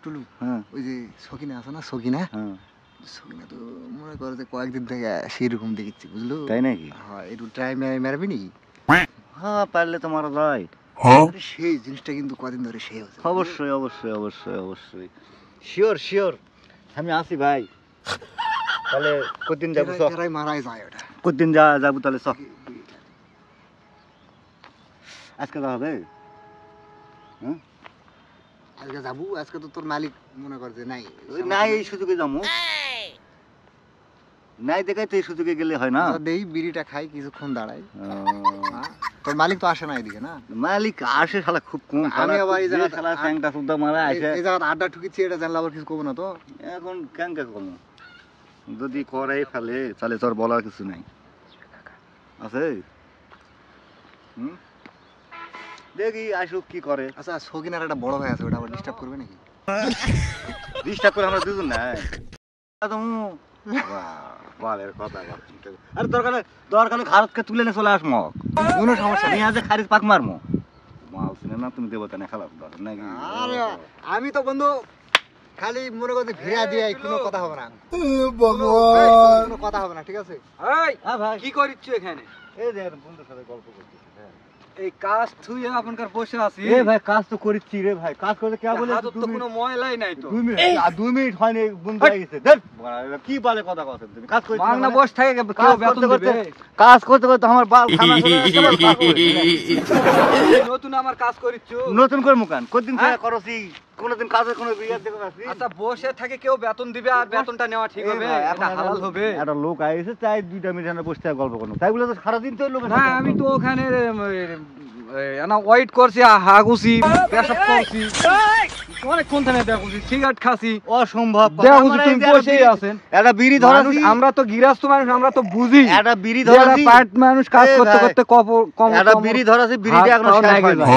টুলু ওই যে সকিনা আছে না সকিনা সকিনা তো মনে করো যে কয়েকদিন থেকে সেরকম দেখেছি বুঝলো তাই নাকি হ্যাঁ একটু ট্রাই মারবি নাকি হ্যাঁ পারলে তো মারা যায় সেই জিনিসটা কিন্তু কদিন ধরে সেই হচ্ছে অবশ্যই অবশ্যই অবশ্যই অবশ্যই শিওর শিওর আমি আসি ভাই তাহলে কতদিন যাবো মারাই যায় ওটা কতদিন যাবো তাহলে সব আজকে যাওয়া হবে আজকে যাবো আজকে তো তোর মালিক মনে কর যে নাই নাই এই সুযোগে যাবো নাই দেখাই তো এই সুযোগে গেলে হয় না দেই বিড়িটা খাই কিছুক্ষণ দাঁড়াই তোর মালিক তো আসে না এদিকে না মালিক আসে শালা খুব কম আমি আবার এই জায়গা শালা স্যাংটা সুদ্ধা মারা আসে এই জায়গা আড্ডা ঠুকিছি এটা জানলে আবার কিছু কব না তো এখন কেন কম যদি করে ফেলে তাহলে তোর বলার কিছু নাই আছে দেখি আসুক কি করে আচ্ছা সকিনার একটা বড় ভাই আছে ওটা আবার ডিস্টার্ব করবে নাকি ডিস্টার্ব করে আমরা দুজন নাই বালের কথা আরে দরকারে খারতকে তুলে নিয়ে চলে আসমো কোনো সমস্যা নেই আজ খারিজ পাক মারমো মাল শুনে না তুমি দেবতা না খেলা দরকার নাকি আরে আমি তো বন্ধু খালি মনে করতে ভিড়া দিয়ে কোনো কথা হবে না কোনো কথা হবে না ঠিক আছে এই ভাই কি করিচ্ছ এখানে এই যে বন্ধুর সাথে গল্প করতেছি এই কাজ তুই আপনার বসে আছিস এ ভাই কাজ তো করিচ্ছি রে ভাই কাজ করতে কে বলে হাতত তো কোনো ময়লাই নাই তো 2 মিনিট 2 মিনিট হয়নি বন্ধ হয়ে গেছে দেখ কি বলে কথা কথা তুমি কাজ করতে মাগনা বসে থাকে কেউ বেতন দিবে কাজ করতে করতে আমার বাল খানা নতুন আমার কাজ করিচ্ছ নতুন করে মুকান কতদিন ধরে করছি কোনদিন কাজে কোনো বিয়ার দেখো আছি আচ্ছা বসে থাকে কেউ বেতন দিবে আর বেতনটা নেওয়া ঠিক হবে এটা হালাল হবে একটা লোক আইছে চাই 2টা মিনিট না বসে গল্প করব তাই বলে তো সারা দিন তো লোক না আমি তো ওখানে না ওয়েট করছি হাগুছি পেশাব করছি অনেকক্ষণ থেকে দেখুছি সিগারেট খাসি অসম্ভব দেখুছি তুমি বসেই আছেন একটা বিড়ি ধরাছি আমরা তো গৃহস্থ মানুষ আমরা তো বুঝি একটা বিড়ি ধরাছি পার্ট মানুষ কাজ করতে করতে কম একটা বিড়ি ধরাছি বিড়িটা এখনো শেষ হয় না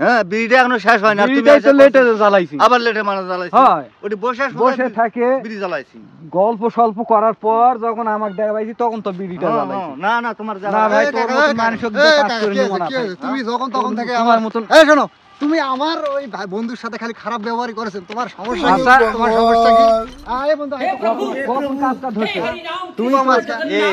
হ্যাঁ বিড়িটা এখনো শেষ হয় না তুমি তো লেটে জ্বালাইছি আবার লেটে মানে জ্বালাইছি হয় ওটি বসে থাকে বিড়ি জ্বালাইছি গল্প স্বল্প করার পর যখন আমাকে দেখাইছি তখন তো বিড়িটা জ্বালাইছি না না তোমার না ভাই তোর মত মানুষকে কাজ করে নিব না তুমি যখন তখন থেকে আমার মতন এই শোনো তুমি আমার ওই বন্ধুর সাথে খালি খারাপ ব্যবহারই করেছেন তোমার সমস্যা কি তোমার সমস্যা কি আরে বন্ধু কখন কাজটা ধরছে তুমি আমার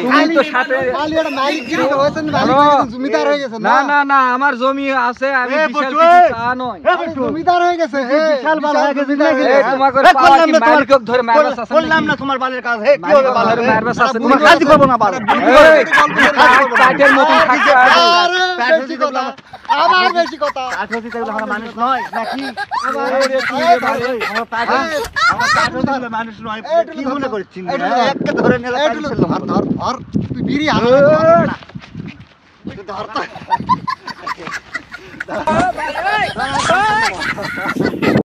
তুমি তো সাথে খালি একটা মালিক গিরি হয়েছেন মালিক জমিদার হয়ে গেছেন না না না আমার জমি আছে আমি বিশাল কিছু তা নয় জমিদার হয়ে গেছে বিশাল বাল হয়ে গেছে এই তোমাকে পাওয়া কি মালিকক ধরে মারবাস আছে বললাম না তোমার বালের কাজ হে কি হবে বালের মারবাস আছে তোমার কাজ করব না বাল কাজের মতন থাকতে আরে বেশি কথা আবার বেশি কথা কাজ হচ্ছে তাহলে আমরা মানুষ নয় নাকি আবার আমরা কাজ মানুষ নয় কি মনে করছিস একটা ধরে নিলে ধর তুই বিড়ি আন ধর